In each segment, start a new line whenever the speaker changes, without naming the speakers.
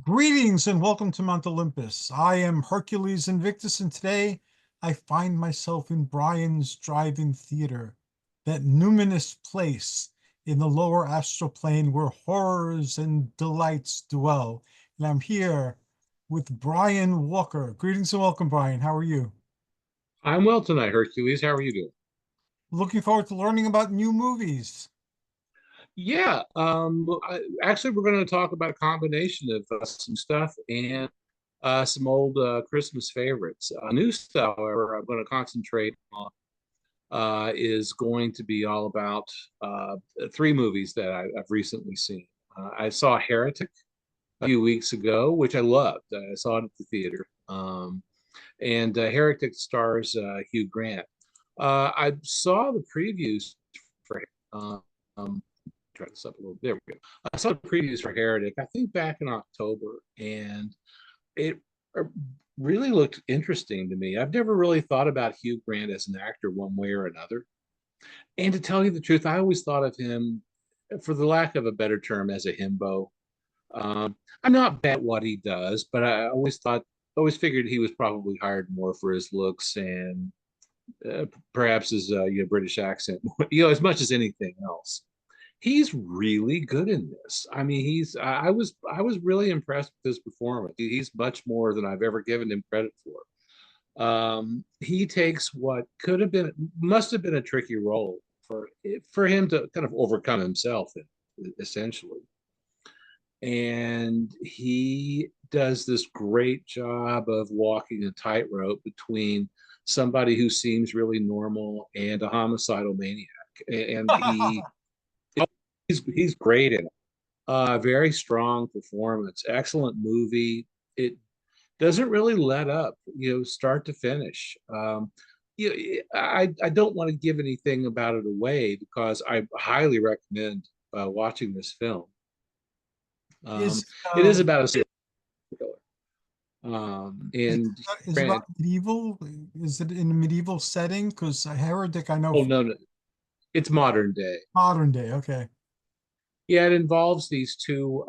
Greetings and welcome to Mount Olympus. I am Hercules Invictus, and today I find myself in Brian's Drive-In Theater, that numinous place in the lower astral plane where horrors and delights dwell. And I'm here with Brian Walker. Greetings and welcome, Brian. How are you?
I'm well tonight, Hercules. How are you doing?
Looking forward to learning about new movies.
Yeah, actually, we're going to talk about a combination of some stuff and some old Christmas favorites. New stuff, however, I'm going to concentrate on is going to be all about three movies that I've recently seen. I saw Heretic a few weeks ago, which I loved. I saw it at the theater. And Heretic stars Hugh Grant. I saw the previews for try this up a little. There we go. I saw the previews for Heretic, I think back in October, and it really looked interesting to me. I've never really thought about Hugh Grant as an actor one way or another. And to tell you the truth, I always thought of him, for the lack of a better term, as a himbo. I'm not bad at what he does, but I always figured he was probably hired more for his looks and perhaps his British accent, as much as anything else. He's really good in this. I mean, I was really impressed with his performance. He's much more than I've ever given him credit for. He takes what must have been a tricky role for him to kind of overcome himself, essentially. And he does this great job of walking a tightrope between somebody who seems really normal and a homicidal maniac. And he's great in it. Very strong performance, excellent movie. It doesn't really let up, start to finish. I don't want to give anything about it away because I highly recommend watching this film.
Is
It is about a serial killer. And
is about medieval? Is it in a medieval setting? Because Heretic, I know
oh no, no, it's modern day.
modern day. Okay.
Yeah, it involves these two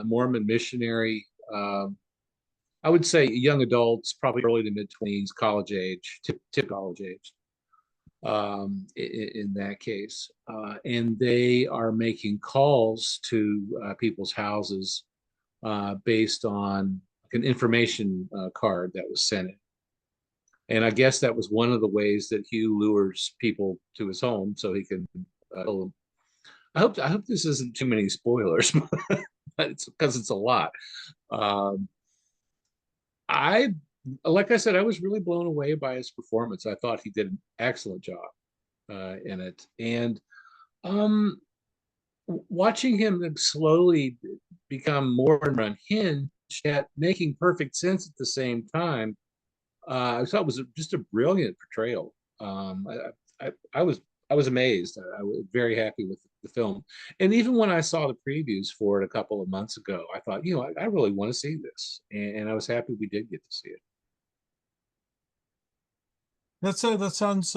Mormon missionary, I would say young adults, probably early to mid 20s, college age, tip college age, in that case. And they are making calls to people's houses based on an information card that was sent in. And I guess that was one of the ways that Hugh lures people to his home so he can kill them. I hope this isn't too many spoilers, but it's because it's a lot. Um, I like I said, I was really blown away by his performance. I thought he did an excellent job in it, and um, watching him slowly become more and more unhinged, yet making perfect sense at the same time. I thought it was just a brilliant portrayal. I was amazed. I was very happy with the film, and even when I saw the previews for it a couple of months ago, I thought, I really want to see this, and I was happy we did get to see it.
That sounds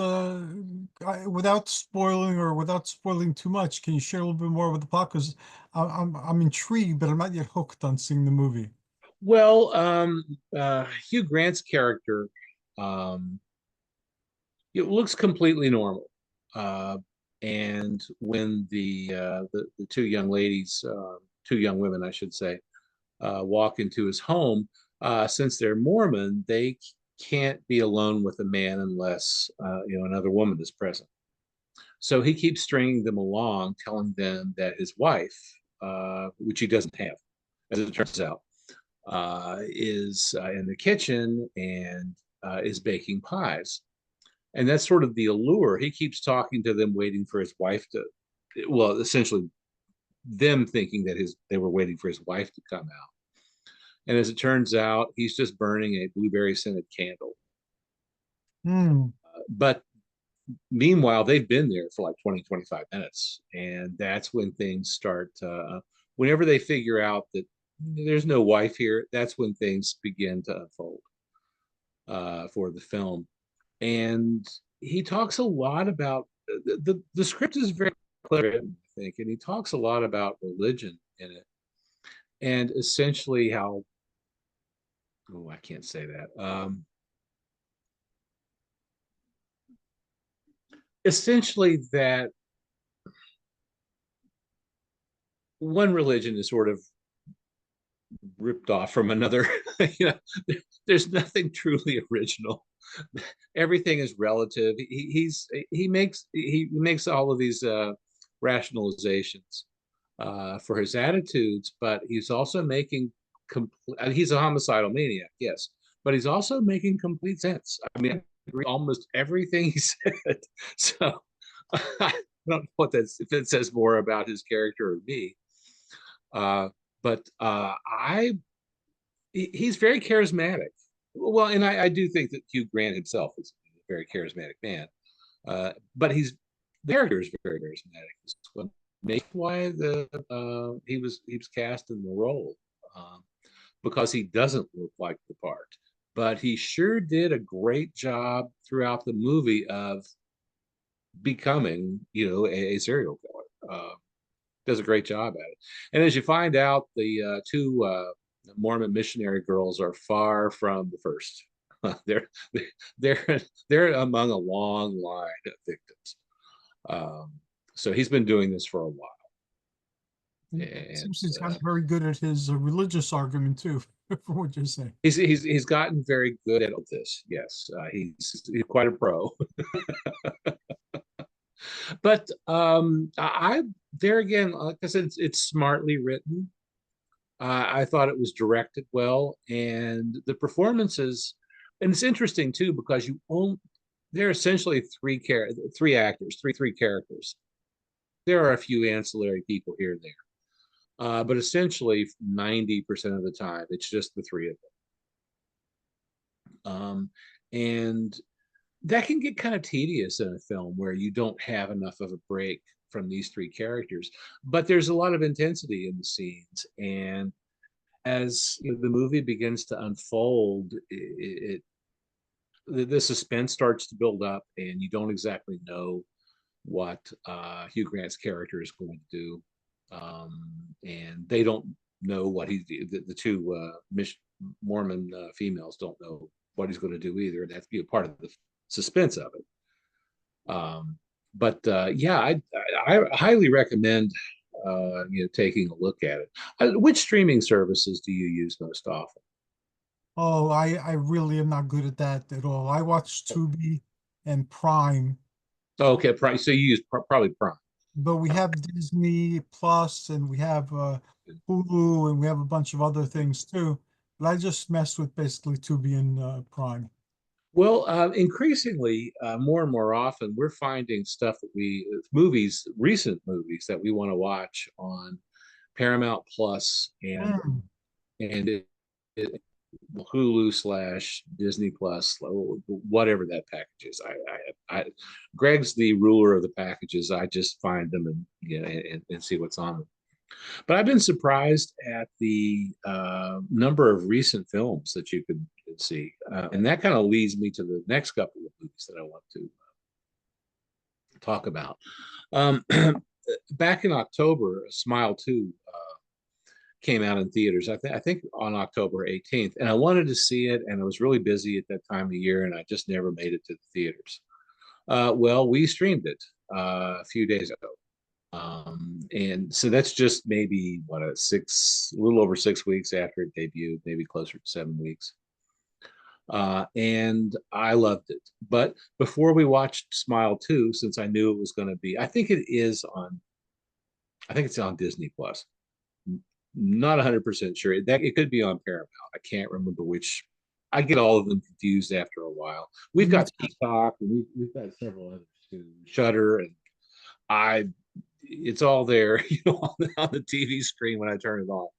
without spoiling or without spoiling too much. Can you share a little bit more with the plot? Because I'm intrigued, but I'm not yet hooked on seeing the movie.
Well, Hugh Grant's character, um, it looks completely normal. Uh, and when the two young ladies, two young women, I should say, walk into his home, since they're Mormon, they can't be alone with a man unless another woman is present. So he keeps stringing them along, telling them that his wife, which he doesn't have, as it turns out, is in the kitchen and is baking pies. And that's sort of the allure. He keeps talking to them, waiting for his wife to, well, essentially them thinking that they were waiting for his wife to come out. And as it turns out, he's just burning a blueberry scented candle.
Hmm.
But meanwhile, they've been there for like 20, 25 minutes. And that's when things start, whenever they figure out that there's no wife here, that's when things begin to unfold for the film. And he talks a lot about the script is very clever, I think, and he talks a lot about religion in it. and essentially how, oh, I can't say that. Essentially that one religion is sort of ripped off from another. You know, there's nothing truly original. Everything is relative. He makes all of these rationalizations for his attitudes, but he's also making complete. He's a homicidal maniac, yes, but he's also making complete sense. I mean, I agree almost everything he said. So I don't know what that's if it says more about his character or me. Uh, but he's very charismatic. Well, and I do think that Hugh Grant himself is a very charismatic man. But the character is very charismatic. That's what makes why he was cast in the role, um, because he doesn't look like the part, but he sure did a great job throughout the movie of becoming, a serial killer. Does a great job at it. And as you find out, the two Mormon missionary girls are far from the first. they're they're among a long line of victims. Um, so he's been doing this for a while, and
Seems he's gotten very good at his religious argument too, for what you're saying.
he's gotten very good at this. Yes, he's quite a pro. But I there again, like I said, it's smartly written. I thought it was directed well, and the performances, and it's interesting too because you own they're essentially three actors, three characters. There are a few ancillary people here and there, but essentially 90% of the time it's just the three of them. And that can get kind of tedious in a film where you don't have enough of a break from these three characters, but there's a lot of intensity in the scenes, and as the movie begins to unfold, the suspense starts to build up, and you don't exactly know what Hugh Grant's character is going to do, and they don't know what the two Mormon females don't know what he's going to do either, and that's part of the suspense of it. But yeah, I highly recommend taking a look at it. Which streaming services do you use most often?
Oh, I really am not good at that at all. I watch Tubi and Prime,
Oh, okay, Prime. So you use probably Prime.
but we have Disney Plus and we have Hulu and we have a bunch of other things too. But I just mess with basically Tubi and Prime.
Well, increasingly, more and more often, we're finding stuff that recent movies that we want to watch on Paramount Plus
Mm.
and Hulu slash Disney Plus, whatever that package is. Greg's the ruler of the packages. I just find them and see what's on them. But I've been surprised at the number of recent films that you could see, and that kind of leads me to the next couple of movies that I want to talk about. Um, Back in October, Smile 2 came out in theaters. I think on October 18th, and I wanted to see it, and I was really busy at that time of year, and I just never made it to the theaters. Well, we streamed it a few days ago. And so that's just maybe a little over 6 weeks after it debuted, maybe closer to 7 weeks. And I loved it. But before we watched Smile 2, since I knew it was going to be, I think it's on Disney Plus. Not 100% sure. It could be on Paramount. I can't remember which. I get all of them confused after a while. We've got Peacock, and we've got several others too, Shudder, and I it's all there, on the TV screen when I turn it on.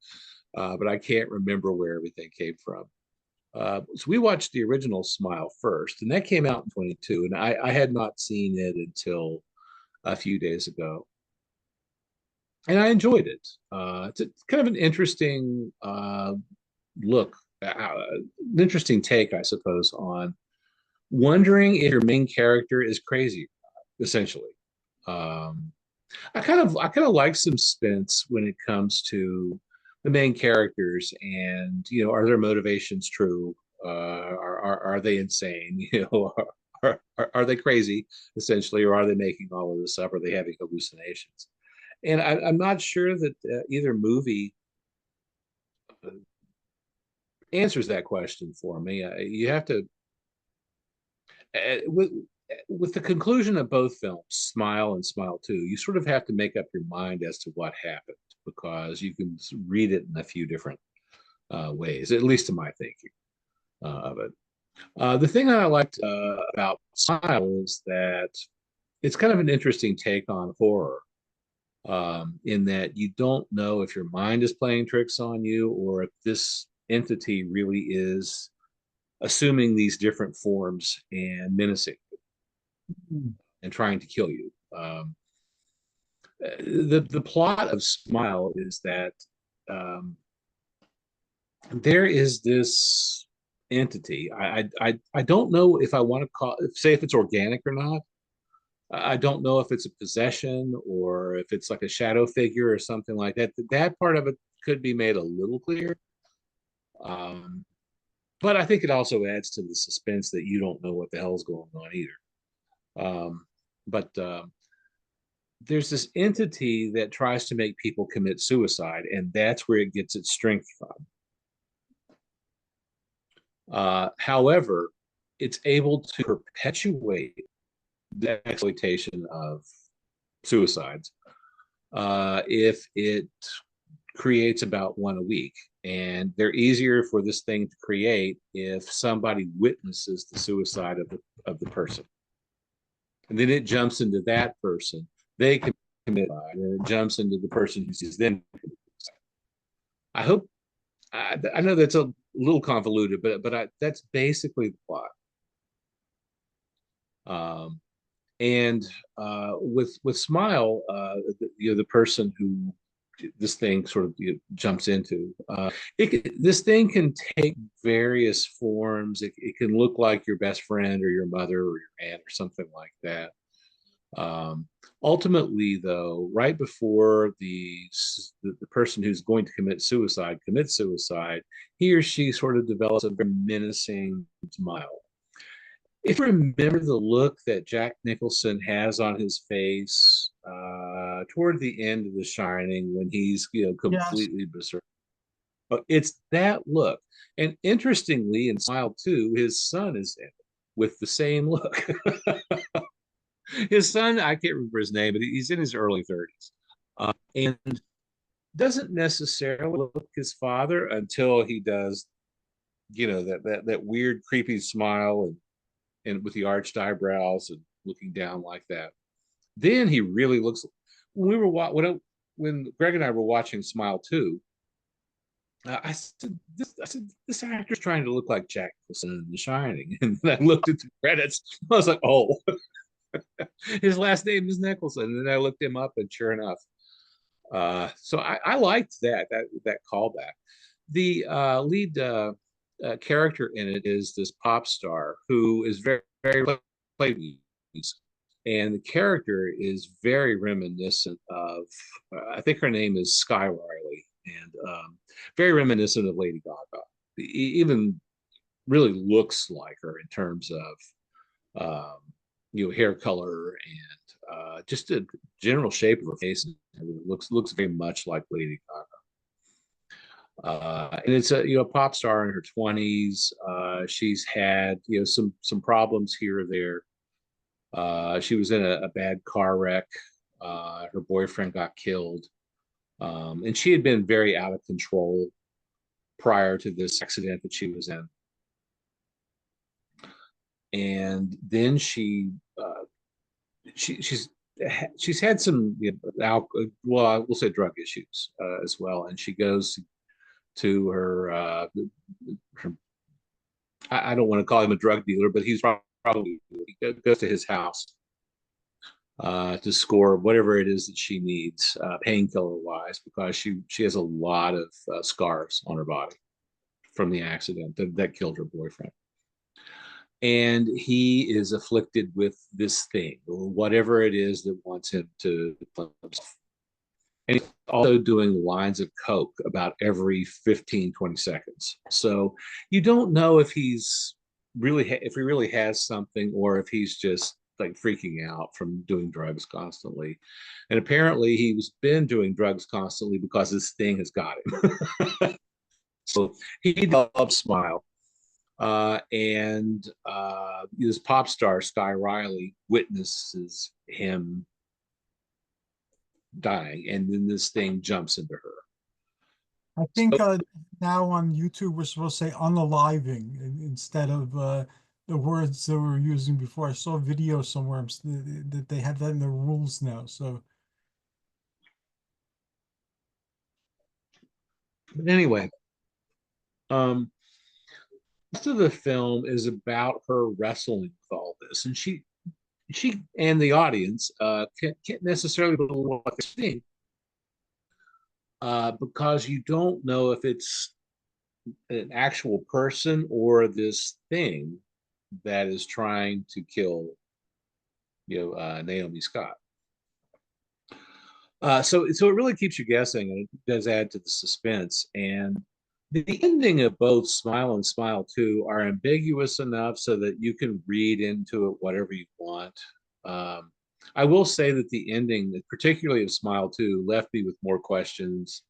But I can't remember where everything came from. So we watched the original Smile first, and that came out in 22, and I had not seen it until a few days ago, and I enjoyed it. It's kind of an interesting look, an interesting take, I suppose, on wondering if your main character is crazy, essentially. Um, I kind of like some suspense when it comes to the main characters, and are their motivations true? Are they insane? Are they crazy essentially, or are they making all of this up? Are they having hallucinations? And I'm not sure that either movie answers that question for me. You have to with the conclusion of both films, Smile and Smile 2, you sort of have to make up your mind as to what happened, because you can read it in a few different ways, at least to my thinking of it. The thing that I liked about Smile is that it's kind of an interesting take on horror, in that you don't know if your mind is playing tricks on you, or if this entity really is assuming these different forms and menacing and trying to kill you. The plot of Smile is that um, there is this entity. I don't know if I want to say if it's organic or not. I don't know if it's a possession or if it's like a shadow figure or something like that. That part of it could be made a little clear. Um, but I think it also adds to the suspense that you don't know what the hell's going on either. But there's this entity that tries to make people commit suicide, and that's where it gets its strength from. However, it's able to perpetuate the exploitation of suicides if it creates about one a week. And they're easier for this thing to create if somebody witnesses the suicide of the person. And then it jumps into that person. They can commit suicide, and it jumps into the person who sees them. I hope I know that's a little convoluted, but that's basically the plot. And with Smile, the person who this thing sort of jumps into, this thing can take various forms. It can look like your best friend or your mother or your aunt or something like that. Ultimately, though, right before the person who's going to commits suicide, he or she sort of develops a very menacing smile. If you remember the look that Jack Nicholson has on his face toward the end of The Shining, when he's
Yes.
completely berserk, it's that look. And interestingly, in Smile 2, his son is in it with the same look. His son, I can't remember his name, but he's in his early 30s, and doesn't necessarily look like his father until he does, that weird, creepy smile, and with the arched eyebrows and looking down like that. Then he really looks. When we were when Greg and I were watching Smile 2, I said, this actor's trying to look like Jack Nicholson in The Shining, and then I looked at the credits. I was like, oh, his last name is Nicholson, and then I looked him up, and sure enough. So I liked that callback. The lead character in it is this pop star who is very very played, and the character is very reminiscent of I think her name is Sky Riley, and very reminiscent of Lady Gaga. Even really looks like her in terms of hair color and just a general shape of her face. Looks very much like Lady Gaga. And it's a pop star in her 20s. She's had some problems here or there. She was in a bad car wreck. Her boyfriend got killed, and she had been very out of control prior to this accident that she was in. And then she's had some well, I will say drug issues as well, and she goes to her I don't want to call him a drug dealer, but he's probably he goes to his house to score whatever it is that she needs, painkiller wise, because she has a lot of scars on her body from the accident that killed her boyfriend. And he is afflicted with this thing, or whatever it is that wants him to. And he's also doing lines of coke about every 15, 20 seconds. So you don't know if he's really if he really has something, or if he's just like freaking out from doing drugs constantly. And apparently he's been doing drugs constantly because this thing has got him. So he develops Smile. And this pop star, Sky Riley, witnesses him dying, and then this thing jumps into her.
I think
So,
now on YouTube we're supposed to say unaliving instead of the words that we were using before. I saw a video somewhere that they have that in the rules now. So
but anyway, um, most of the film is about her wrestling with all this, and she and the audience can't necessarily believe what they're seeing, because you don't know if it's an actual person or this thing that is trying to kill, Naomi Scott. So it really keeps you guessing, and it does add to the suspense. And the ending of both Smile and Smile 2 are ambiguous enough so that you can read into it whatever you want. Um, I will say that the ending, particularly of Smile 2, left me with more questions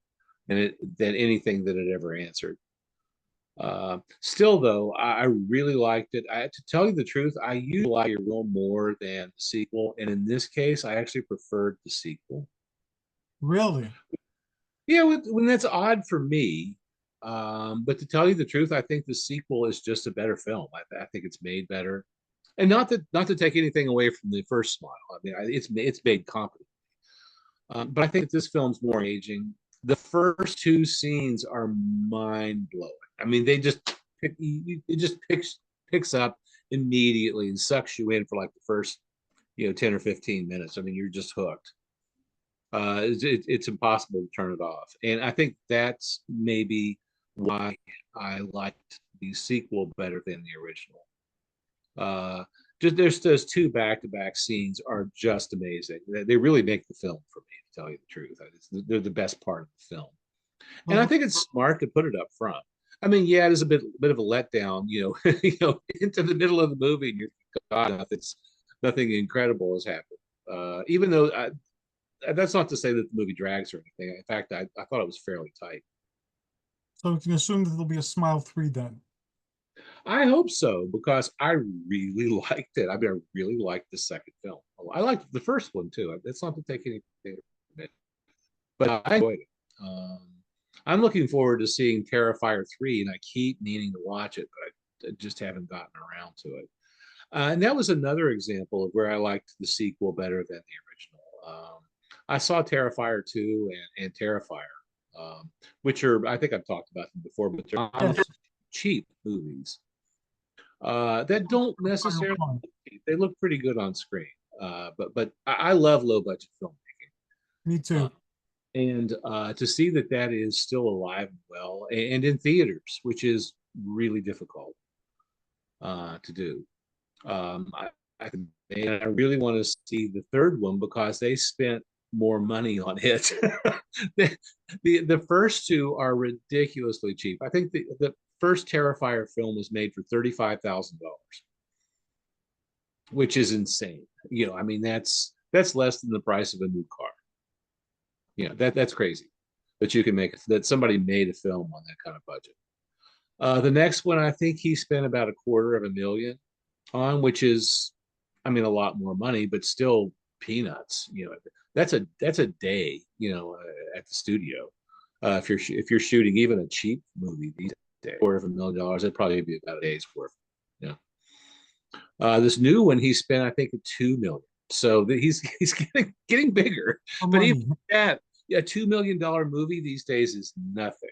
than anything that it ever answered. Still, though, I really liked it. To tell you the truth, I usually like it real more than the sequel, and in this case, I actually preferred the sequel.
really,
Yeah, when that's odd for me. But to tell you the truth, I think the sequel is just a better film. I think it's made better, and not to take anything away from the first Smile. I mean, it's made competent, but I think this film's more engaging. The first two scenes are mind blowing. I mean, they just it just picks up immediately and sucks you in for like the first 10 or 15 minutes. I mean, you're just hooked. It's impossible to turn it off. And I think that's maybe why I liked the sequel better than the original. Uh, just there's those two back-to-back scenes are just amazing. They really make the film for me, to tell you the truth. They're the best part of the film, and I
well,
think it's smart to put it up front. I mean, yeah, it is a bit of a letdown, into the middle of the movie, and you're God, nothing incredible has happened. Even though that's not to say that the movie drags or anything. In fact, I thought it was fairly tight.
so we can assume that there'll be a Smile 3 then.
I hope so, because I really liked it. I mean, I really liked the second film. I liked the first one too. That's not to take anything from it, but I enjoyed it. I'm looking forward to seeing Terrifier 3, and I keep needing to watch it, but I just haven't gotten around to it. And that was another example of where I liked the sequel better than the original. I saw Terrifier 2 and Terrifier, which are, I think I've talked about them before, but they're
Yes,
cheap movies that don't necessarily look cheap. They look pretty good on screen. But I love low budget filmmaking.
me
Uh,
too.
and to see that that is still alive and well and in theaters, which is really difficult to do. I, I really want to see the third one because they spent more money on it. The first two are ridiculously cheap. I think the first Terrifier film was made for $35,000, which is insane. I mean that's less than the price of a new car. That's crazy that you can make that somebody made a film on that kind of budget. The next one, I think he spent about $250,000 on, which is, I mean, a lot more money, but still peanuts. That's a day, at the studio. If you're shooting even a cheap movie these days, $250,000, it'd probably be about a day's worth. Yeah. This new one he spent, I think, 2 million. So he's getting bigger.
For
But even
money.
that, a $2 million movie these days is nothing.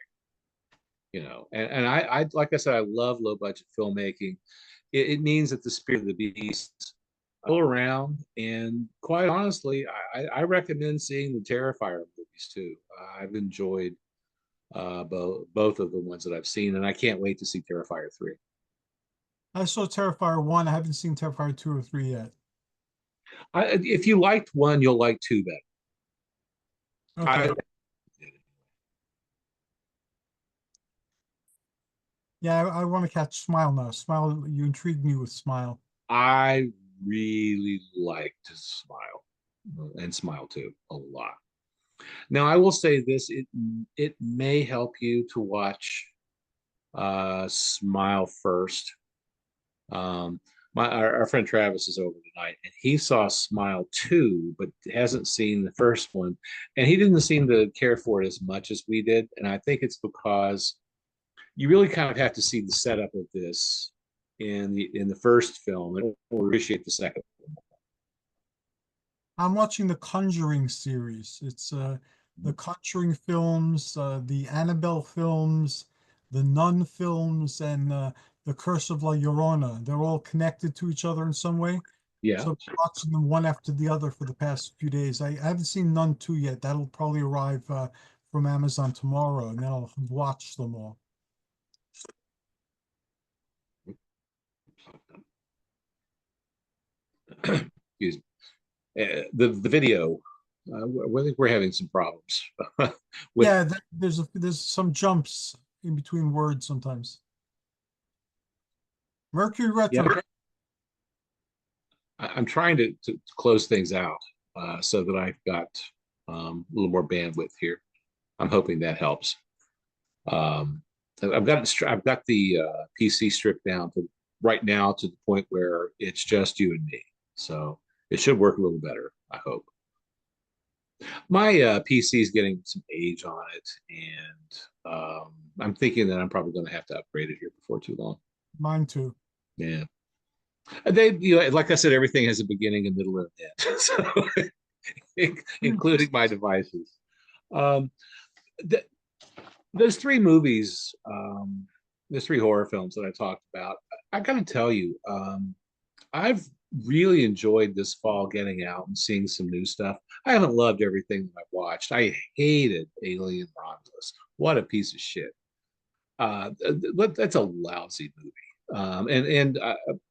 And I like I said, I love low budget filmmaking. It means that the spirit of the beast all around. And quite honestly, I recommend seeing the Terrifier movies too. I've enjoyed both of the ones that I've seen, and I can't wait to see Terrifier 3.
I saw Terrifier 1. I haven't seen Terrifier 2 or 3 yet.
If you liked one, you'll like two better.
Okay.
I
Yeah, I want to catch Smile now. Smile, you intrigued me with Smile.
I really like to smile and smile too a lot. Now I will say this, it may help you to watch Smile first. Um, our friend Travis is over tonight, and he saw Smile 2, but hasn't seen the first one, and he didn't seem to care for it as much as we did. And I think it's because you really kind of have to see the setup of this in the first film and appreciate the second.
I'm watching the Conjuring series. It's the Conjuring films, the Annabelle films, the Nun films, and the Curse of La Llorona. They're all connected to each other in some way.
Yeah.
So I've been watching them one after the other for the past few days. I haven't seen Nun 2 yet. That'll probably arrive from Amazon tomorrow, and then I'll watch them all.
Excuse me. The video, I think we're having some problems with.
Yeah, there's some jumps in between words sometimes. Mercury
Yeah,
retrograde.
I'm trying to close things out so that I've got a little more bandwidth here. I'm hoping that helps. Um, I've got the PC stripped down to right now to the point where it's just you and me. So it should work a little better, I hope. My PC is getting some age on it, and I'm thinking that I'm probably going to have to upgrade it here before too long.
Mine too.
Yeah. Like I said, everything has a beginning, a middle, and an end. So, including my devices. Um, th those three movies, those three horror films that I talked about, I got to tell you, I've really enjoyed this fall getting out and seeing some new stuff. I haven't loved everything that I've watched. I hated Alien Romulus. What a piece of shit. That's a lousy movie. And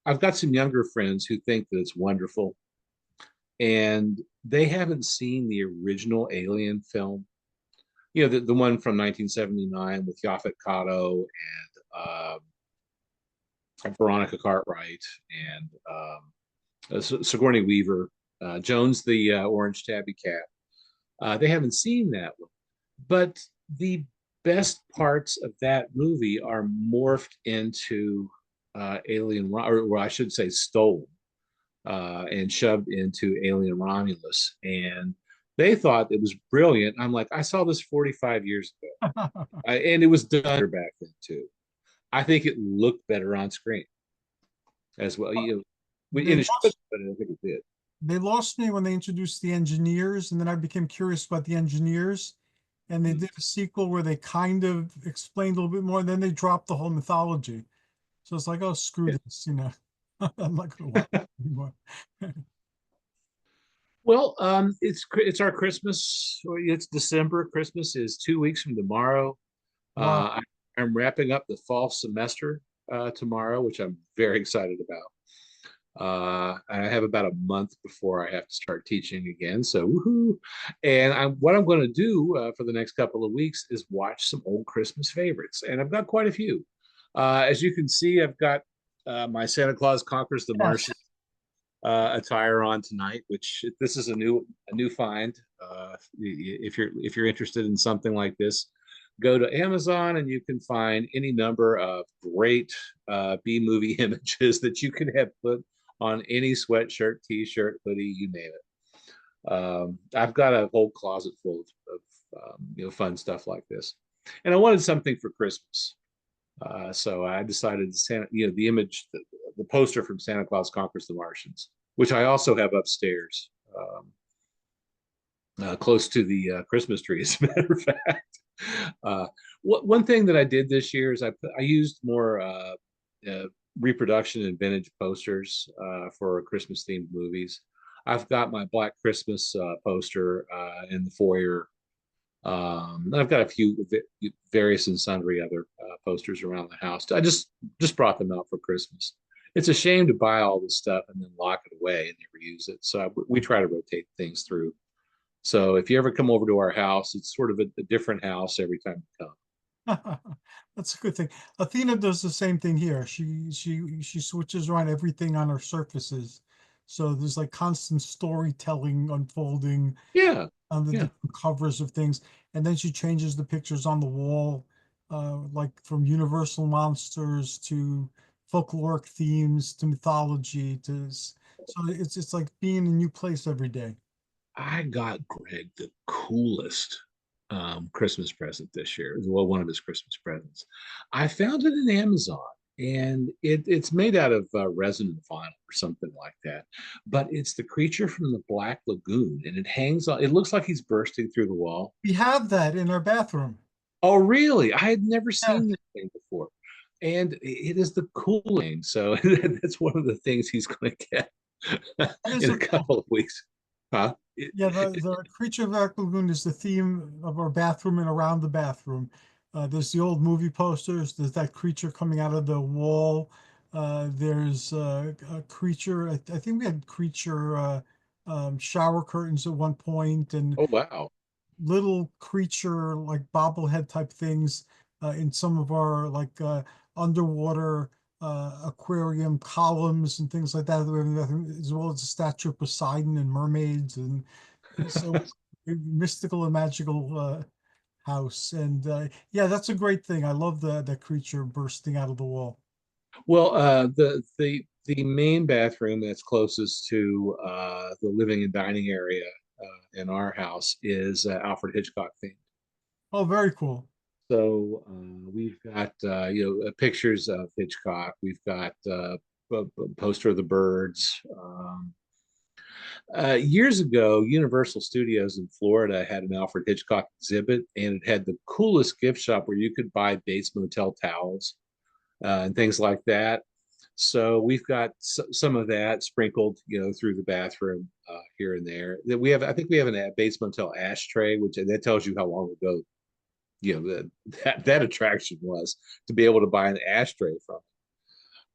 I've got some younger friends who think that it's wonderful, and they haven't seen the original Alien film. The one from 1979 with Yaphet Kotto and Veronica Cartwright and Sigourney Weaver, Jones the orange tabby cat. They haven't seen that one, but the best parts of that movie are morphed into Alien, or I should say, stolen and shoved into Alien Romulus. And they thought it was brilliant. I'm like, I saw this 45 years ago, and it was done back then too. I think it looked better on screen as well.
They
In a show, but
lost,
I don't think it did.
they lost me when they introduced the engineers, and then I became curious about the engineers. And they did a sequel where they kind of explained a little bit more, and then they dropped the whole mythology. So it's like, oh, screw
Yeah.
this, you know. I'm not gonna watch it anymore.
Well, it's our Christmas. It's December. Christmas is 2 weeks from tomorrow.
Wow.
I'm wrapping up the fall semester tomorrow, which I'm very excited about. I have about a month before I have to start teaching again, so woohoo! And what I'm going to do for the next couple of weeks is watch some old Christmas favorites, and I've got quite a few. As you can see, I've got my Santa Claus Conquers the
Yes.
Martians attire on tonight, which this is a new find. If you're interested in something like this, go to Amazon and you can find any number of great B movie images that you can have put on any sweatshirt, t-shirt, hoodie, you name it. I've got a whole closet full of fun stuff like this, and I wanted something for Christmas. So I decided to send the image, the poster from Santa Claus Conquers the Martians, which I also have upstairs, close to the Christmas tree. As a matter of fact, one thing that I did this year is I used more reproduction and vintage posters for Christmas themed movies. I've got my Black Christmas poster in the foyer. I've got a few various and sundry other posters around the house. I just brought them out for Christmas. It's a shame to buy all this stuff and then lock it away and never use it. So we try to rotate things through. So if you ever come over to our house, it's sort of a different house every time you come.
That's a good thing. Athena does the same thing here. She switches around everything on her surfaces. So there's like constant storytelling unfolding
Yeah,
on the
yeah.
different covers of things. And then she changes the pictures on the wall, like from universal monsters to folkloric themes to mythology so it's like being in a new place every day.
I got Greg the coolest Christmas present this year. Well, one of his Christmas presents. I found it in Amazon, and it's made out of resin vinyl or something like that. But it's the creature from the Black Lagoon, and it hangs on. It looks like he's bursting through the wall.
We have that in our bathroom.
Oh, really? I had never
Yeah,
seen this thing before, and it is the cooling. So that's one of the things he's going to get
that is
in
a
a couple of weeks. Huh?
yeah, the creature of Black Lagoon is the theme of our bathroom and around the bathroom. There's the old movie posters. There's that creature coming out of the wall. There's a creature. I think we had creature shower curtains at one point, and
Oh, wow.
little creature like bobblehead type things in some of our like underwater aquarium columns and things like that, as well as a statue of Poseidon and mermaids, and so mystical and magical house. And yeah, that's a great thing. I love that creature bursting out of the wall.
Well, the main bathroom that's closest to the living and dining area in our house is Alfred Hitchcock themed.
Oh, very cool.
So we've got pictures of Hitchcock. We've got a poster of the birds. Years ago, Universal Studios in Florida had an Alfred Hitchcock exhibit, and it had the coolest gift shop where you could buy Bates Motel towels and things like that. So we've got some of that sprinkled, through the bathroom here and there. That we have, I think we have a Bates Motel ashtray, which that tells you how long ago, that attraction was to be able to buy an ashtray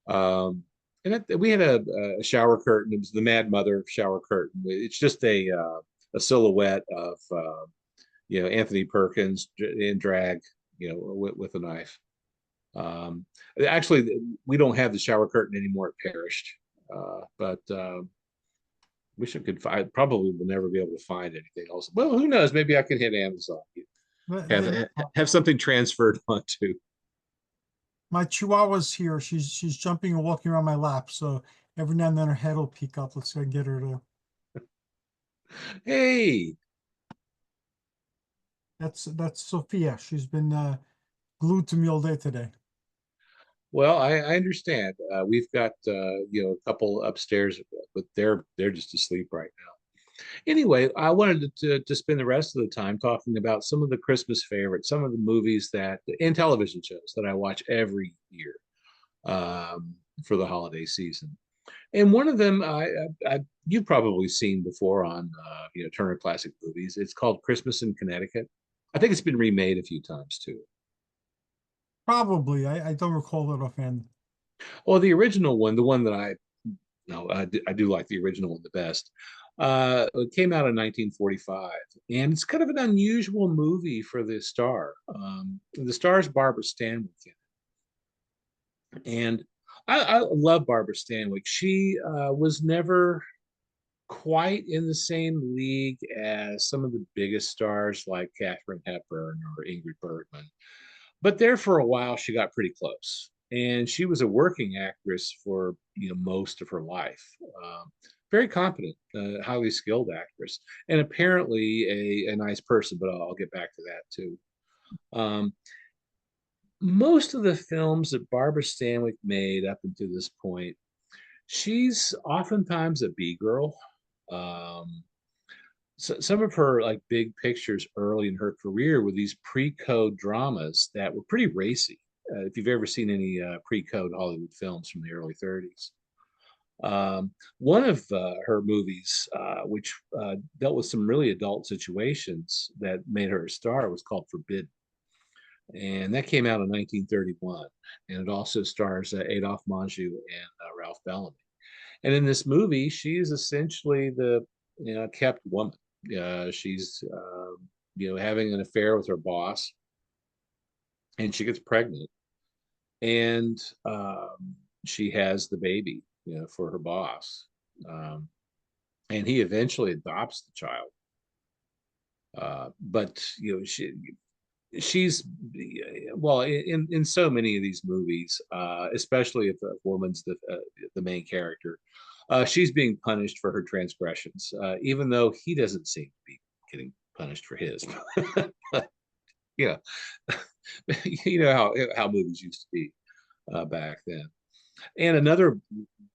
from. And we had a shower curtain. It was the Mad Mother shower curtain. It's just a silhouette of Anthony Perkins in drag, with a knife. Um, Actually, we don't have the shower curtain anymore. It perished. But wish I could find. Probably will never be able to find anything else. Well, who knows? Maybe I can hit Amazon.
But
Have something transferred onto.
my Chihuahua's here. She's jumping and walking around my lap. So every now and then her head will peek up. Let's go get her to.
Hey,
That's Sophia. She's been glued to me all day today.
well, I understand. We've got a couple upstairs, but they're just asleep right now. Anyway, I wanted to spend the rest of the time talking about some of the Christmas favorites, some of the movies that and television shows that I watch every year for the holiday season. And one of them you've probably seen before on Turner Classic Movies. It's called Christmas in Connecticut. I think it's been remade a few times too.
Probably. I don't recall it offhand.
Well, the original one, the one that I no, I do like the original one the best. It came out in 1945, and it's kind of an unusual movie for the star. The star is Barbara Stanwyck, and I love Barbara Stanwyck. She was never quite in the same league as some of the biggest stars like Katharine Hepburn or Ingrid Bergman. But there for a while, she got pretty close, and she was a working actress for most of her life. Very competent, highly skilled actress, and apparently a nice person. But I'll get back to that too. Um, most of the films that Barbara Stanwyck made up until this point, she's oftentimes a B girl. Um, some of her like big pictures early in her career were these pre-code dramas that were pretty racy. If you've ever seen any pre-code Hollywood films from the early 30s. One of her movies, which dealt with some really adult situations that made her a star, was called Forbidden. And that came out in 1931. And it also stars Adolphe Menjou and Ralph Bellamy. And in this movie, she is essentially the kept woman. She's having an affair with her boss, and she gets pregnant, and she has the baby, for her boss, um, and he eventually adopts the child. But she's well, in so many of these movies, especially if a woman's the main character, she's being punished for her transgressions, even though he doesn't seem to be getting punished for his. Yeah, you know how movies used to be back then. And another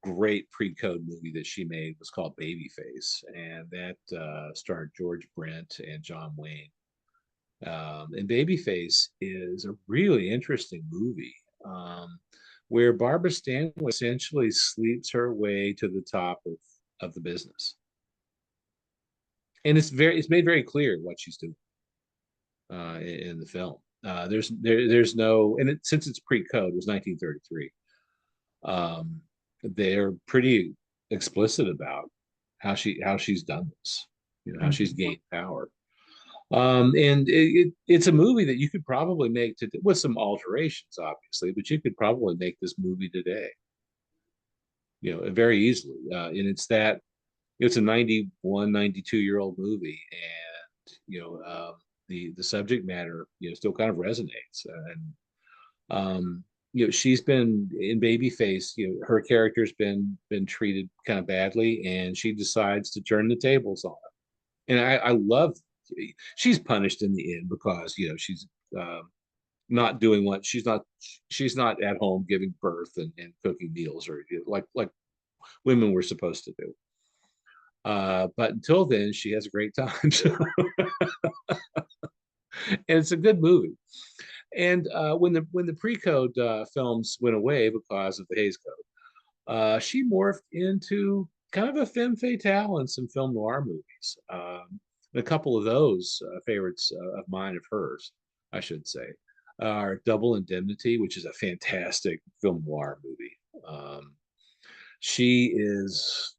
great pre-code movie that she made was called Babyface, and that starred George Brent and John Wayne. And Babyface is a really interesting movie, where Barbara Stanwyck essentially sleeps her way to the top of the business, and it's made very clear what she's doing in the film. There's no, and since it's pre-code, it was 1933. They're pretty explicit about how she's done this, how she's gained power. And it's a movie that you could probably make with some alterations, obviously, but you could probably make this movie today, very easily. And it's a 91, 92-year-old movie, and the subject matter still kind of resonates. And she's been in Babyface. Her character's been treated kind of badly, and she decides to turn the tables on it. And I love. She's punished in the end because she's not doing what she's not at home giving birth and cooking meals, or like women were supposed to do. But until then, she has a great time. And it's a good movie. And when the pre-code films went away because of the Hays Code, she morphed into kind of a femme fatale in some film noir movies. A couple of those favorites of mine, of hers, I should say, are Double Indemnity, which is a fantastic film noir movie. She is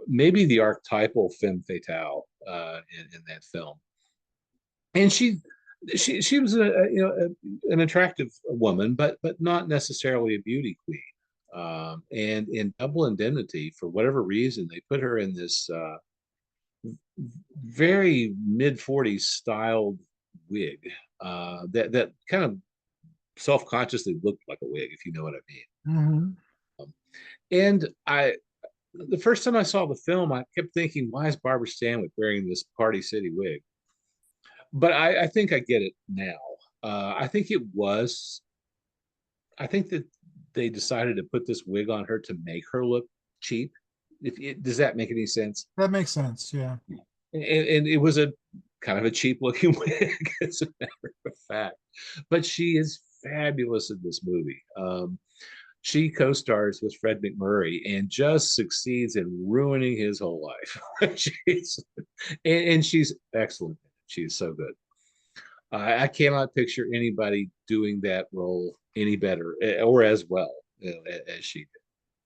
maybe the archetypal femme fatale in that film, and she was an attractive woman, but not necessarily a beauty queen. And in Double Indemnity, for whatever reason, they put her in this very mid-40s styled wig that kind of self-consciously looked like a wig, if you know what I mean. And the first time I saw the film, I kept thinking, why is Barbara Stanwyck wearing this Party City wig? But I think I get it now. I think that they decided to put this wig on her to make her look cheap. Does that make any sense?
That makes sense. Yeah.
And it was a kind of a cheap looking wig, as a matter of fact. But she is fabulous in this movie. She co-stars with Fred MacMurray and just succeeds in ruining his whole life. she's excellent. She's so good. I cannot picture anybody doing that role any better or as well as she did.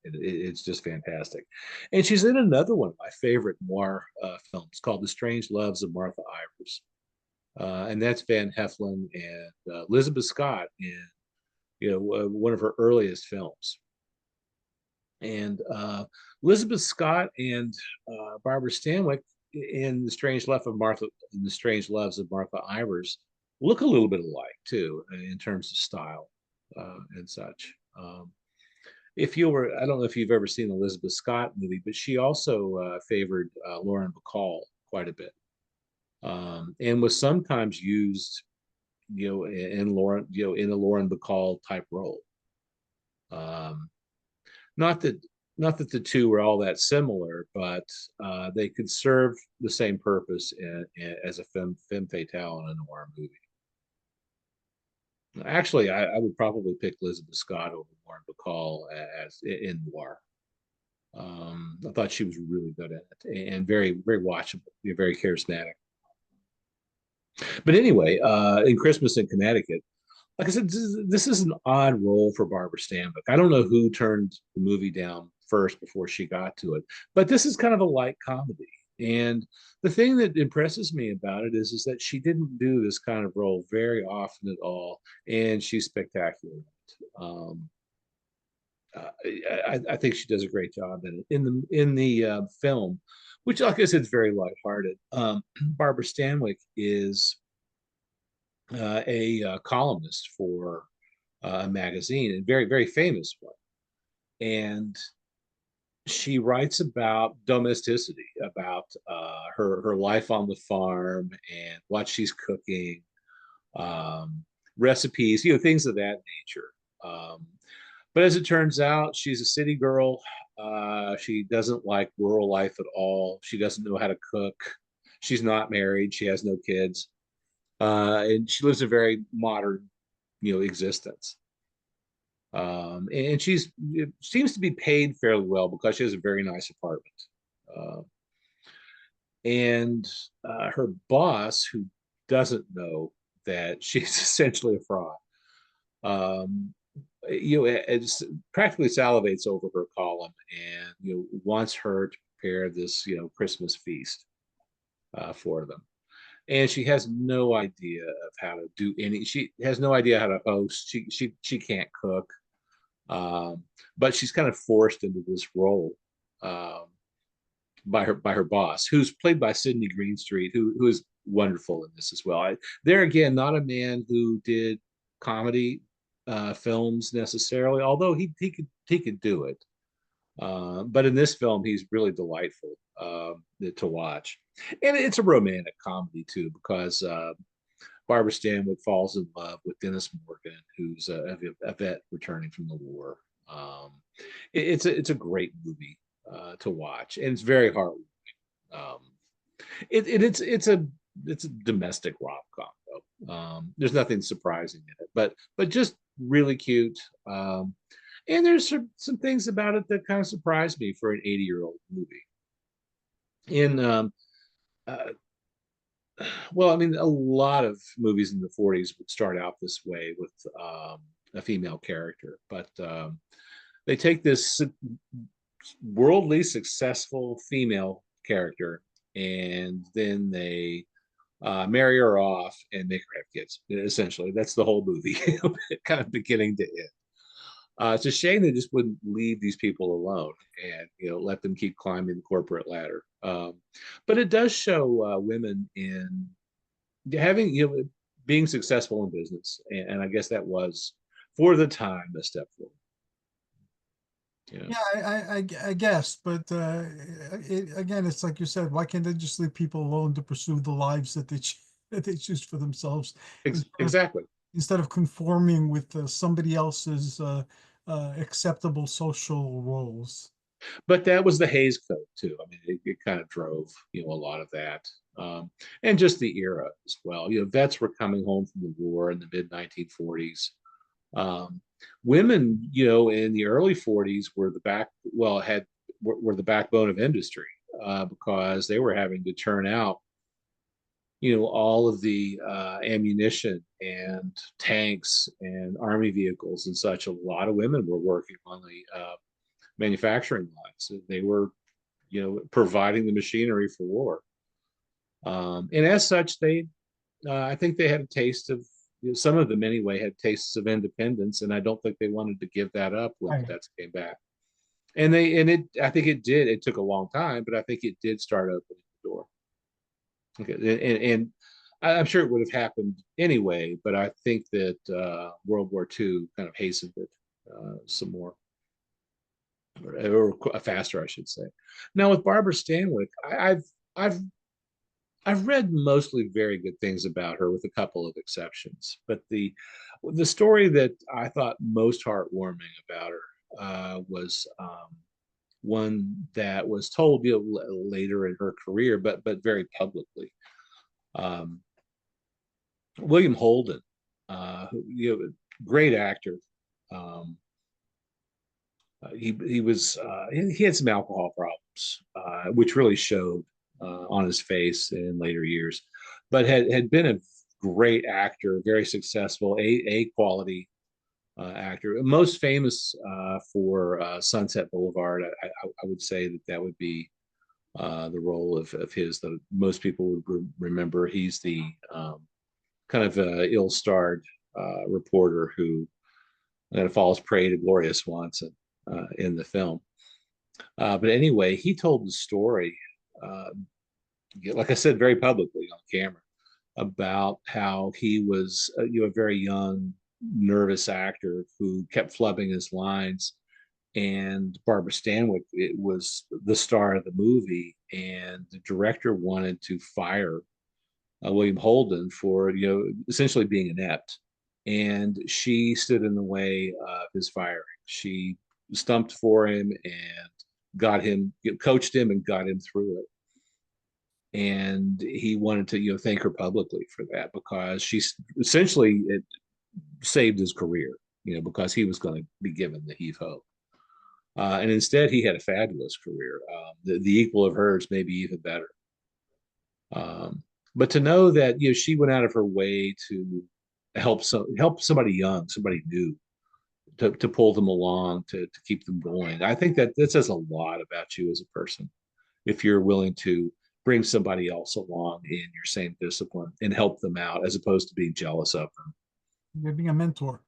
It's just fantastic. And she's in another one of my favorite noir films called The Strange Loves of Martha Ivers. And that's Van Heflin and Elizabeth Scott in one of her earliest films. And Elizabeth Scott and Barbara Stanwyck in The Strange Loves of Martha Ivers look a little bit alike too, in terms of style and such. I don't know if you've ever seen Elizabeth Scott movie, but she also favored Lauren Bacall quite a bit, and was sometimes used, in a Lauren Bacall type role. Not that the two were all that similar, but they could serve the same purpose as a femme fatale in a noir movie. Actually, I would probably pick Elizabeth Scott over Lauren Bacall as in noir. I thought she was really good at it and very, very watchable, very charismatic. But anyway, in Christmas in Connecticut, like I said, this is an odd role for Barbara Stanwyck. I don't know who turned the movie down first before she got to it, but this is kind of a light comedy. And the thing that impresses me about it is that she didn't do this kind of role very often at all, and she's spectacular. Um, I think she does a great job in it. In the film, which, like I said, is very lighthearted. Barbara Stanwyck is a columnist for a magazine, and very famous one. And she writes about domesticity, about her life on the farm and what she's cooking, um, recipes, things of that nature. But as it turns out, she's a city girl. She doesn't like rural life at all. She doesn't know how to cook. She's not married. She has no kids, and she lives a very modern, existence. And she's it seems to be paid fairly well because she has a very nice apartment. Uh, and her boss, who doesn't know that she's essentially a fraud, um, it's practically salivates over her column and wants her to prepare this Christmas feast for them. And she has no idea of how to do any. She has no idea how to host. She can't cook. Um, but she's kind of forced into this role um, by her boss, who's played by Sidney Greenstreet, who is wonderful in this as well. There again, not a man who did comedy films necessarily, although he could do it. But in this film, he's really delightful to watch, and it's a romantic comedy too, because Barbara Stanwyck falls in love with Dennis Morgan, who's a vet returning from the war. Um, it's a great movie to watch, and it's very heartwarming. Um, it's a domestic rom com though. There's nothing surprising in it, but just really cute. And there's some things about it that kind of surprised me for an 80-year-old movie. In uh, well, I mean, a lot of movies in the 40s would start out this way with a female character, but they take this worldly successful female character and then they marry her off and make her have kids. Essentially, that's the whole movie, kind of beginning to end. It's a shame they just wouldn't leave these people alone and let them keep climbing the corporate ladder. But it does show women in having being successful in business, and I guess that was for the time a step forward. Yeah,
Yeah, I guess, but again, it's like you said, why can't they just leave people alone to pursue the lives that that they choose for themselves
Exactly.
instead of conforming with somebody else's acceptable social roles?
But that was the Hayes Code too. I mean, it kind of drove a lot of that, and just the era as well. Vets were coming home from the war in the mid 1940s. Um, Women, in the early 40s were were the backbone of industry because they were having to turn out all of the ammunition and tanks and army vehicles and such. A lot of women were working on the manufacturing lines. They were, providing the machinery for war. And as such, I think they had a taste of, some of them anyway, had tastes of independence, and I don't think they wanted to give that up when the
Right.
vets came back. I think it did. It took a long time, but I think it did start opening the door. Okay, and I'm sure it would have happened anyway, but I think that World War II kind of hastened it some more, or faster, I should say. Now with Barbara Stanwyck, I've I've read mostly very good things about her, with a couple of exceptions. But the story that I thought most heartwarming about her was one that was told later in her career, but very publicly. Um, William Holden, great actor. Um, he had some alcohol problems, which really showed on his face in later years, but had been a great actor, very successful, a quality actor. Most famous for Sunset Boulevard. I would say that would be the role of his that most people would remember. He's the kind of ill-starred reporter who kind of falls prey to Gloria Swanson in the film. But anyway, he told the story, uh, like I said, very publicly on camera, about how he was, a very young, nervous actor who kept flubbing his lines, and Barbara Stanwyck, it was the star of the movie, and the director wanted to fire William Holden for essentially being inept, and she stood in the way of his firing. She stumped for him and got him, coached him, and got him through it. And he wanted to thank her publicly for that, because she essentially it saved his career, because he was going to be given the heave ho. And instead, he had a fabulous career, the equal of hers, maybe even better. But to know that she went out of her way to help somebody young, somebody new, to pull them along, to keep them going. I think that says a lot about you as a person, if you're willing to bring somebody else along in your same discipline and help them out, as opposed to being jealous of them.
You're being a mentor.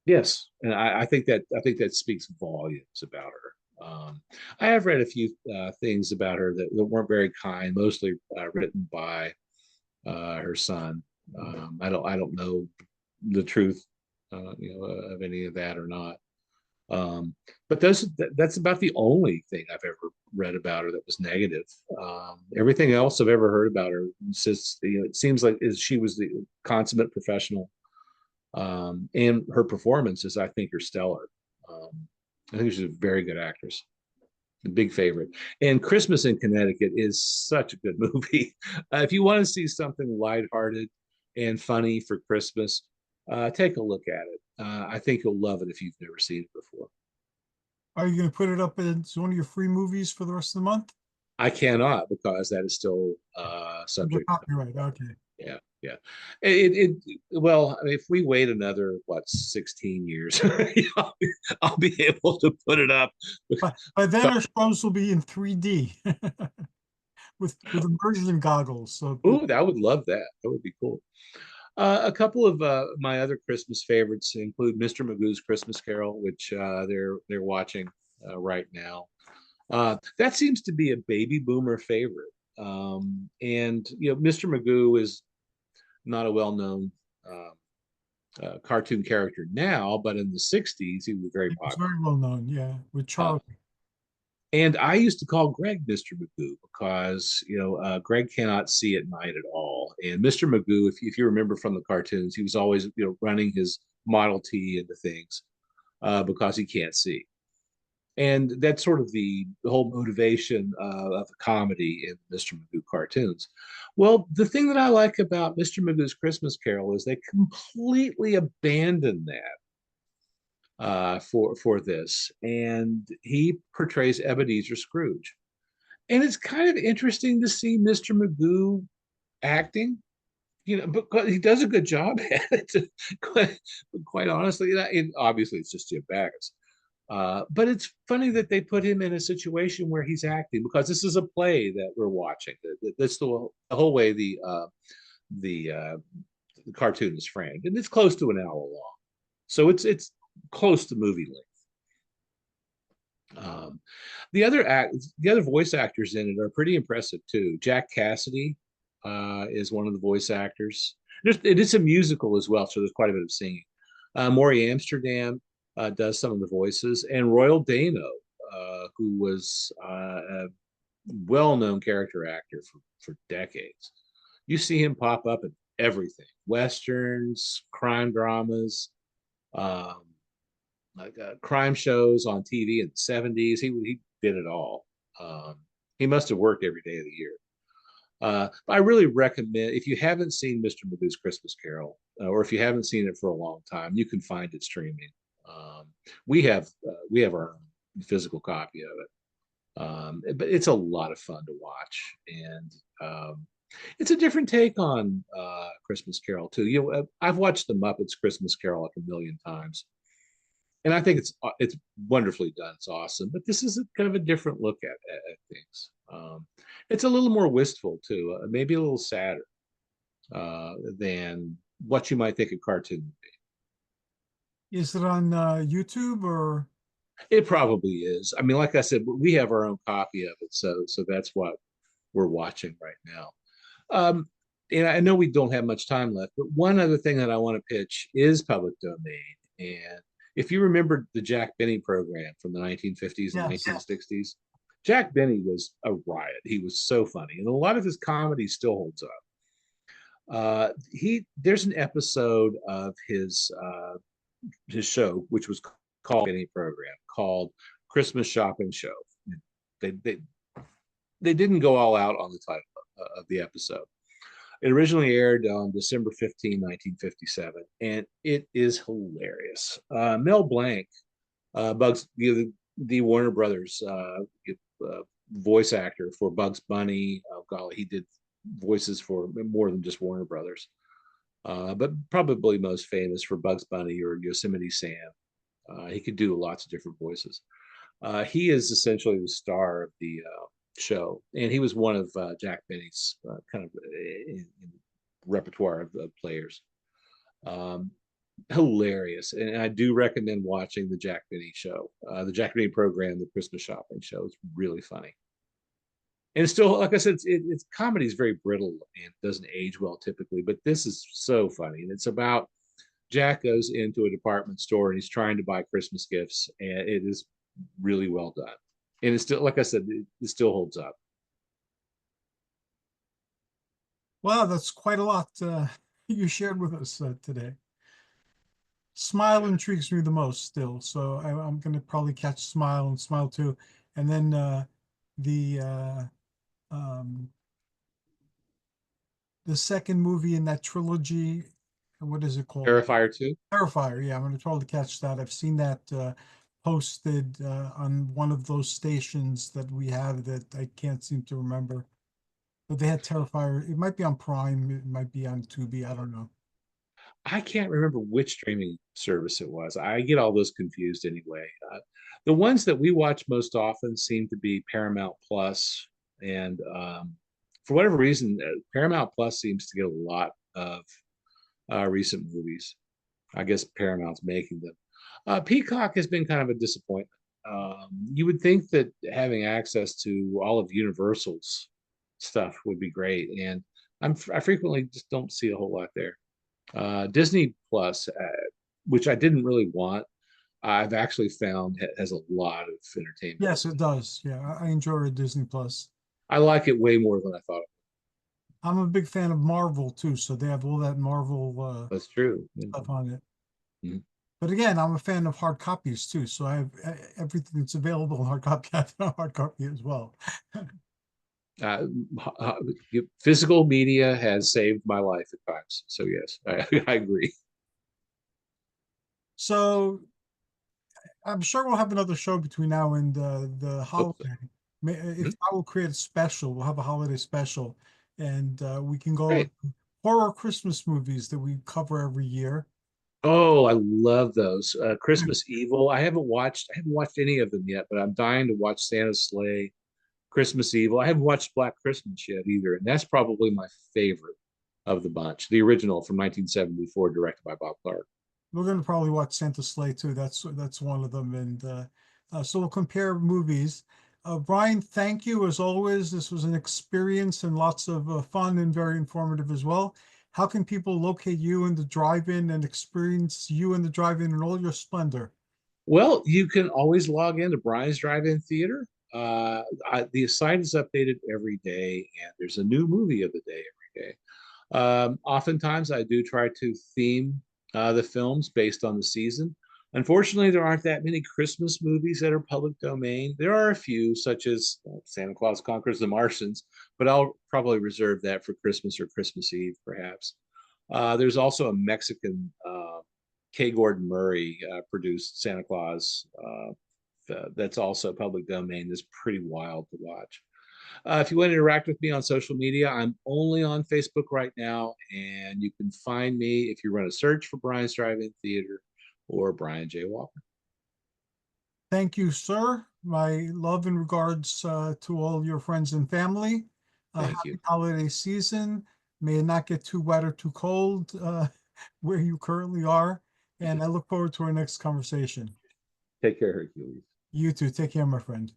Yes, and I think that speaks volumes about her. I have read a few things about her that weren't very kind, mostly written by her son. I don't know the truth, of any of that or not. But that's about the only thing I've ever read about her that was negative. Everything else I've ever heard about her says, it seems like she was the consummate professional, and her performances, I think, are stellar. I think she's a very good actress. A big favorite. And Christmas in Connecticut is such a good movie. If you want to see something lighthearted and funny for Christmas, take a look at it. I think you'll love it if you've never seen it before.
Are you going to put it up as one of your free movies for the rest of the month?
I cannot, because that is still
The
subject.
copyright. Okay.
Yeah, yeah. Well, I mean, if we wait another 16 years, I'll be able to put it up.
By then our shows will be in 3D with immersion goggles. So
Oh, I would love that. That would be cool. A couple of my other Christmas favorites include Mr. Magoo's Christmas Carol, which they're watching right now. That seems to be a baby boomer favorite. And Mr. Magoo is not a well-known cartoon character now, but in the '60s he was very
it's
popular.
very well known. Yeah, with
Uh,
Charlie.
and I used to call Greg Mr. Magoo, because Greg cannot see at night at all. And Mr. Magoo, if you remember from the cartoons, he was always running his Model T into things, because he can't see. And that's sort of the whole motivation of the comedy in Mr. Magoo cartoons. Well, the thing that I like about Mr. Magoo's Christmas Carol is they completely abandon that for this, and he portrays Ebenezer Scrooge. And it's kind of interesting to see Mr. Magoo acting, because he does a good job at it. quite honestly, and obviously it's just Jim Baggins. But it's funny that they put him in a situation where he's acting, because this is a play that we're watching. That's the whole way the cartoon is framed, and it's close to an hour long, so it's close to movie length. The other voice actors in it are pretty impressive too. Jack Cassidy is one of the voice actors. It is a musical as well, so there's quite a bit of singing. Maury Amsterdam does some of the voices, and Royal Dano, who was a well-known character actor for decades. You see him pop up in everything: westerns, crime dramas, um, like crime shows on TV in the '70s. He did it all. He must have worked every day of the year. I really recommend, if you haven't seen Mr. Magoo's Christmas Carol, or if you haven't seen it for a long time, you can find it streaming. Um, we have our own physical copy of it, but it's a lot of fun to watch, and it's a different take on Christmas Carol too. I've watched the Muppets Christmas Carol like a million times, And I think it's wonderfully done. It's awesome. But this is kind of a different look at things. It's a little more wistful too, maybe a little sadder than what you might think a cartoon would
Is it on YouTube or?
be. It probably is. I mean, like I said, we have our own copy of it, so that's what we're watching right now. Um, and I know we don't have much time left, but one other thing that I want to pitch is public domain. And if you remember the Jack Benny program from the 1950s and
Yes.
1960s, Jack Benny was a riot. He was so funny, and a lot of his comedy still holds up. He There's an episode of his show which was called Benny program called Christmas Shopping Show. They they they didn't go all out on the title of the episode. It originally aired on December 15, 1957, and it is hilarious. Mel Blanc, the Warner Brothers voice actor for Bugs Bunny. Oh golly, he did voices for more than just Warner Brothers, but probably most famous for Bugs Bunny or Yosemite Sam. He could do lots of different voices. He is essentially the star of the show, and he was one of Jack Benny's kind of in repertoire of players. Um, Hilarious, and I do recommend watching the Jack Benny show, the Jack Benny program, the Christmas Shopping Show. It's really funny, and it's still, like I said, it's comedy is very brittle and doesn't age well typically, but this is so funny, and it's about Jack goes into a department store and he's trying to buy Christmas gifts, and it is really well done. And it's still, like I said, it still holds up.
Wow, that's quite a lot you shared with us today. Smile intrigues me the most still, so I'm going to probably catch Smile and Smile 2, and then the um, the second movie in that trilogy. What is it called?
Terrifier 2.
Terrifier. Yeah, I'm going to try to catch that. I've seen that posted on one of those stations that we have that I can't seem to remember. But they had Terrifier. It might be on Prime. It might be on Tubi. I don't know.
I can't remember which streaming service it was. I get all those confused anyway. The ones that we watch most often seem to be Paramount Plus, and for whatever reason, Paramount Plus seems to get a lot of recent movies. I guess Paramount's making them. Peacock has been kind of a disappointment. You would think that having access to all of Universal's stuff would be great, and I frequently just don't see a whole lot there. Disney Plus, which I didn't really want, I've actually found has a lot of entertainment.
Yes, it does. Yeah, I enjoy Disney Plus.
I like it way more than I thought.
I'm a big fan of Marvel too, so they have all that Marvel
That's true.
stuff on it.
Mhm.
But again, I'm a fan of hard copies too, so I have everything that's available in hard copy, hard copy as well.
Uh, Physical media has saved my life at times. So yes, I agree.
So I'm sure we'll have another show between now and the
Hope so.
holiday. If
Mhm.
I will create a special, we'll have a holiday special, and we can go
Great.
horror Christmas movies that we cover every year.
Oh, I love those. Christmas Evil. I haven't watched any of them yet, but I'm dying to watch Santa's Sleigh, Christmas Evil. I haven't watched Black Christmas yet either, and that's probably my favorite of the bunch. The original from 1974, directed by Bob Clark.
We're going to probably watch Santa Sleigh too. That's one of them, and so we'll compare movies. Brian, thank you as always. This was an experience and lots of fun and very informative as well. How can people locate you in the drive-in and experience you in the drive-in in all your splendor?
Well, you can always log into Brian's Drive-In Theater. The site is updated every day, and there's a new movie of the day every day. Oftentimes, I do try to theme the films based on the season. Unfortunately, there aren't that many Christmas movies that are public domain. There are a few, such as Santa Claus Conquers the Martians, but I'll probably reserve that for Christmas or Christmas Eve, perhaps. There's also a Mexican K. Gordon Murray produced Santa Claus that's also public domain. That's pretty wild to watch. If you want to interact with me on social media, I'm only on Facebook right now, and you can find me if you run a search for Brian's Drive-In Theater or Brian J. Walker.
Thank you, sir. My love and regards to all your friends and family.
Thank
Happy
you.
holiday season. May it not get too wet or too cold where you currently are. And I look forward to our next conversation.
Take care, Hercules.
You too. Take care, my friend.